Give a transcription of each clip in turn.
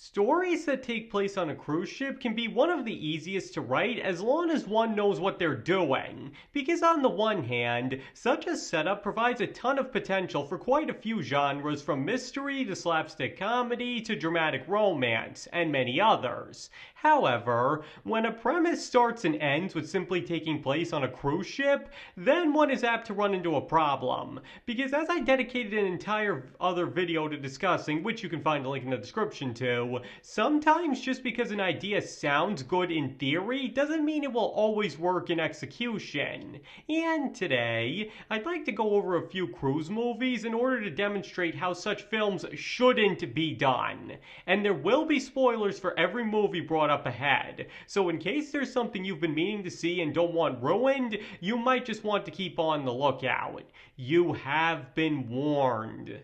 Stories that take place on a cruise ship can be one of the easiest to write as long as one knows what they're doing. Because on the one hand, such a setup provides a ton of potential for quite a few genres, from mystery to slapstick comedy to dramatic romance, and many others. However, when a premise starts and ends with simply taking place on a cruise ship, then one is apt to run into a problem. Because as I dedicated an entire other video to discussing, which you can find a link in the description to, sometimes just because an idea sounds good in theory doesn't mean it will always work in execution. And today, I'd like to go over a few cruise movies in order to demonstrate how such films shouldn't be done. And there will be spoilers for every movie brought up ahead, so in case there's something you've been meaning to see and don't want ruined, you might just want to keep on the lookout. You have been warned.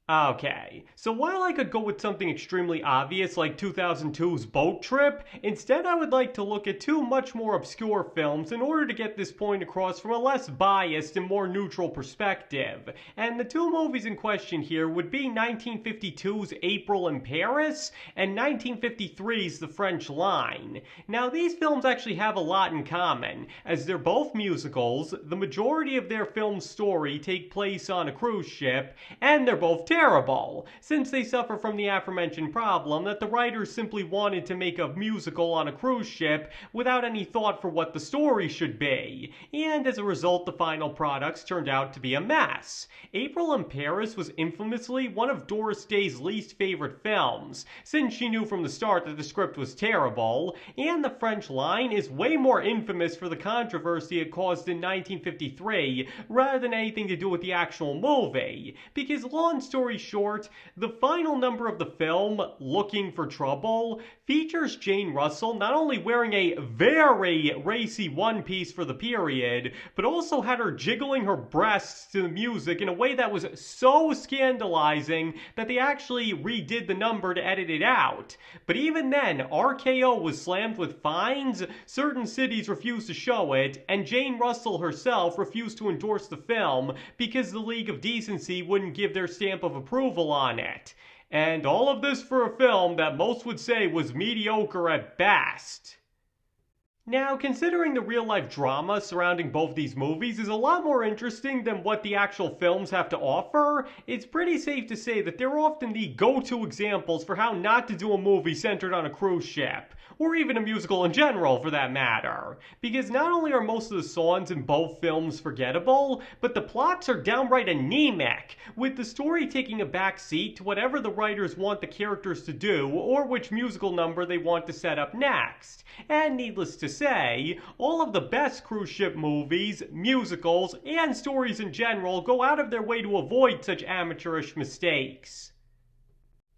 Okay, so while I could go with something extremely obvious like 2002's Boat Trip, instead I would like to look at two much more obscure films in order to get this point across from a less biased and more neutral perspective. And the two movies in question here would be 1952's April in Paris and 1953's The French Line. Now these films actually have a lot in common, as they're both musicals, the majority of their film's story take place on a cruise ship, and they're both terrible, since they suffer from the aforementioned problem that the writers simply wanted to make a musical on a cruise ship without any thought for what the story should be, and as a result the final products turned out to be a mess. April in Paris was infamously one of Doris Day's least favorite films, since she knew from the start that the script was terrible, and The French Line is way more infamous for the controversy it caused in 1953 rather than anything to do with the actual movie, because long story short, the final number of the film, Looking for Trouble, features Jane Russell not only wearing a very racy one-piece for the period, but also had her jiggling her breasts to the music in a way that was so scandalizing that they actually redid the number to edit it out. But even then, RKO was slammed with fines, certain cities refused to show it, and Jane Russell herself refused to endorse the film because the League of Decency wouldn't give their stamp of approval on it. And all of this for a film that most would say was mediocre at best. Now, considering the real-life drama surrounding both these movies is a lot more interesting than what the actual films have to offer, it's pretty safe to say that they're often the go-to examples for how not to do a movie centered on a cruise ship, or even a musical in general for that matter. Because not only are most of the songs in both films forgettable, but the plots are downright anemic, with the story taking a back seat to whatever the writers want the characters to do, or which musical number they want to set up next. And needless to say, all of the best cruise ship movies, musicals, and stories in general go out of their way to avoid such amateurish mistakes.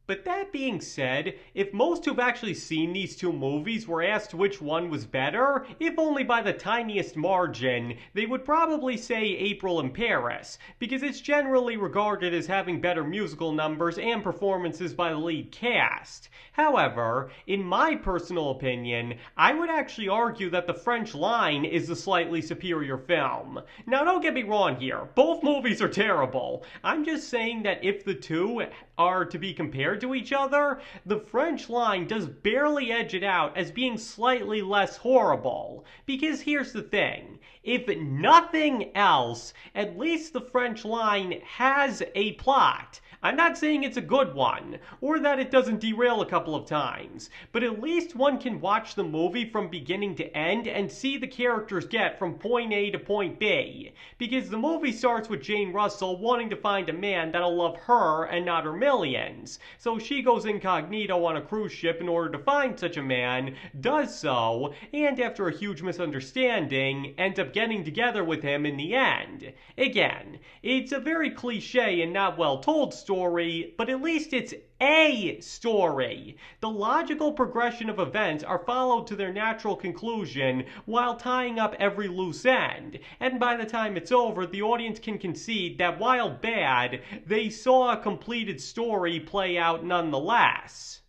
But that being said, if most who've actually seen these two movies were asked which one was better, if only by the tiniest margin, they would probably say April in Paris, because it's generally regarded as having better musical numbers and performances by the lead cast. However, in my personal opinion, I would actually argue that The French Line is the slightly superior film. Now don't get me wrong here, both movies are terrible. I'm just saying that if the two are to be compared to each other, The French Line does barely edge it out as being slightly less horrible. Because here's the thing, if nothing else, at least The French Line has a plot. I'm not saying it's a good one, or that it doesn't derail a couple of times, but at least one can watch the movie from beginning to end and see the characters get from point A to point B. Because the movie starts with Jane Russell wanting to find a man that'll love her and not her millions. So she goes incognito on a cruise ship in order to find such a man, does so, and after a huge misunderstanding, ends up getting together with him in the end. Again, it's a very cliche and not well told story, but at least it's a story. The logical progression of events are followed to their natural conclusion while tying up every loose end, and by the time it's over, the audience can concede that while bad, they saw a completed story play out nonetheless.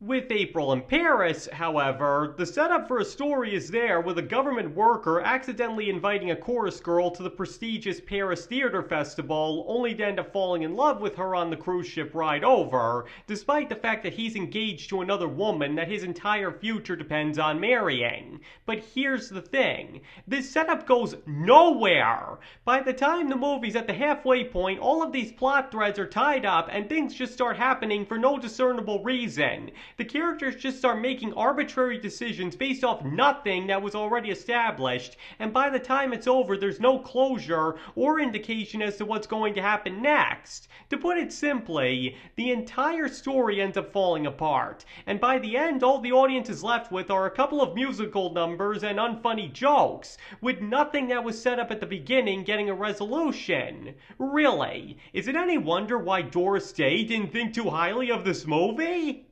With April in Paris, however, the setup for a story is there with a government worker accidentally inviting a chorus girl to the prestigious Paris Theatre Festival, only to end up falling in love with her on the cruise ship ride over, despite the fact that he's engaged to another woman that his entire future depends on marrying. But here's the thing, this setup goes nowhere! By the time the movie's at the halfway point, all of these plot threads are tied up and things just start happening for no discernible reason. The characters just start making arbitrary decisions based off nothing that was already established, and by the time it's over, there's no closure or indication as to what's going to happen next. To put it simply, the entire story ends up falling apart, and by the end, all the audience is left with are a couple of musical numbers and unfunny jokes, with nothing that was set up at the beginning getting a resolution. Really? Is it any wonder why Doris Day didn't think too highly of this movie?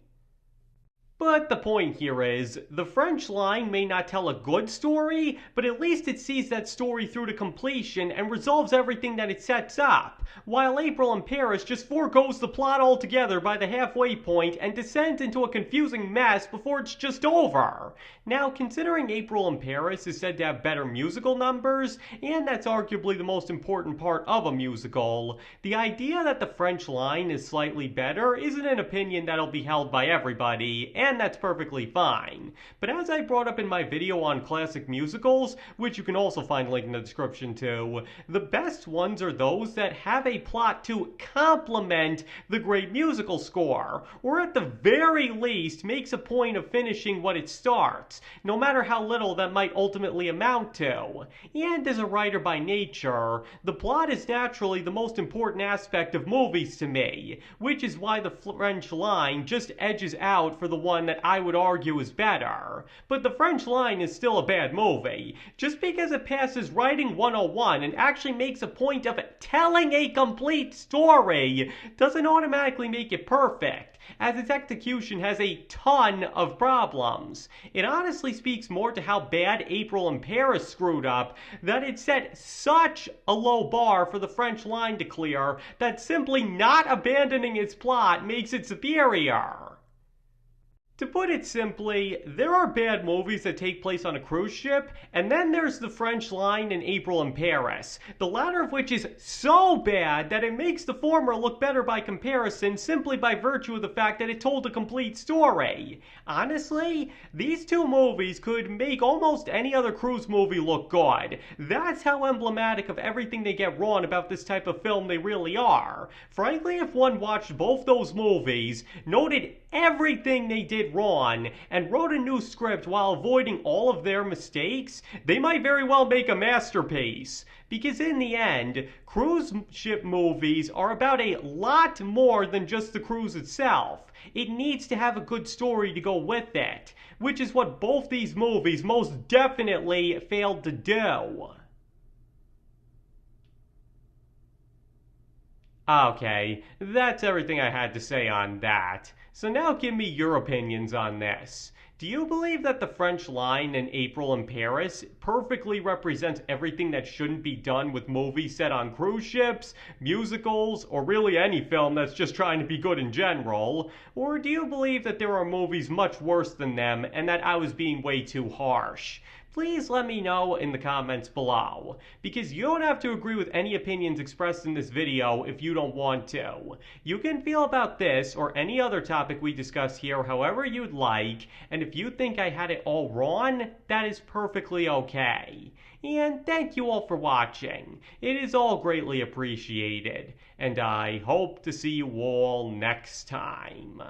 But the point here is, the French line may not tell a good story, but at least it sees that story through to completion and resolves everything that it sets up, while April in Paris just forgoes the plot altogether by the halfway point and descends into a confusing mess before it's just over. Now, considering April in Paris is said to have better musical numbers, and that's arguably the most important part of a musical, the idea that the French line is slightly better isn't an opinion that'll be held by everybody, and that's perfectly fine. But as I brought up in my video on classic musicals, which you can also find a link in the description to, the best ones are those that have a plot to complement the great musical score, or at the very least makes a point of finishing what it starts, no matter how little that might ultimately amount to. And as a writer by nature, the plot is naturally the most important aspect of movies to me, which is why the French line just edges out for the one that I would argue is better. But the French line is still a bad movie. Just because it passes Writing 101 and actually makes a point of telling a complete story doesn't automatically make it perfect, as its execution has a ton of problems. It honestly speaks more to how bad April in Paris screwed up that it set such a low bar for the French line to clear that simply not abandoning its plot makes it superior. To put it simply, there are bad movies that take place on a cruise ship, and then there's the French line in April in Paris, the latter of which is so bad that it makes the former look better by comparison simply by virtue of the fact that it told a complete story. Honestly, these two movies could make almost any other cruise movie look good. That's how emblematic of everything they get wrong about this type of film they really are. Frankly, if one watched both those movies, noted everything they did wrong, and wrote a new script while avoiding all of their mistakes, they might very well make a masterpiece. Because in the end, cruise ship movies are about a lot more than just the cruise itself. It needs to have a good story to go with it, which is what both these movies most definitely failed to do. Okay, that's everything I had to say on that. So now give me your opinions on this. Do you believe that the French line in April in Paris perfectly represents everything that shouldn't be done with movies set on cruise ships, musicals, or really any film that's just trying to be good in general? Or do you believe that there are movies much worse than them and that I was being way too harsh? Please let me know in the comments below, because you don't have to agree with any opinions expressed in this video if you don't want to. You can feel about this or any other topic we discuss here however you'd like, and if you think I had it all wrong, that is perfectly okay. And thank you all for watching. It is all greatly appreciated, and I hope to see you all next time.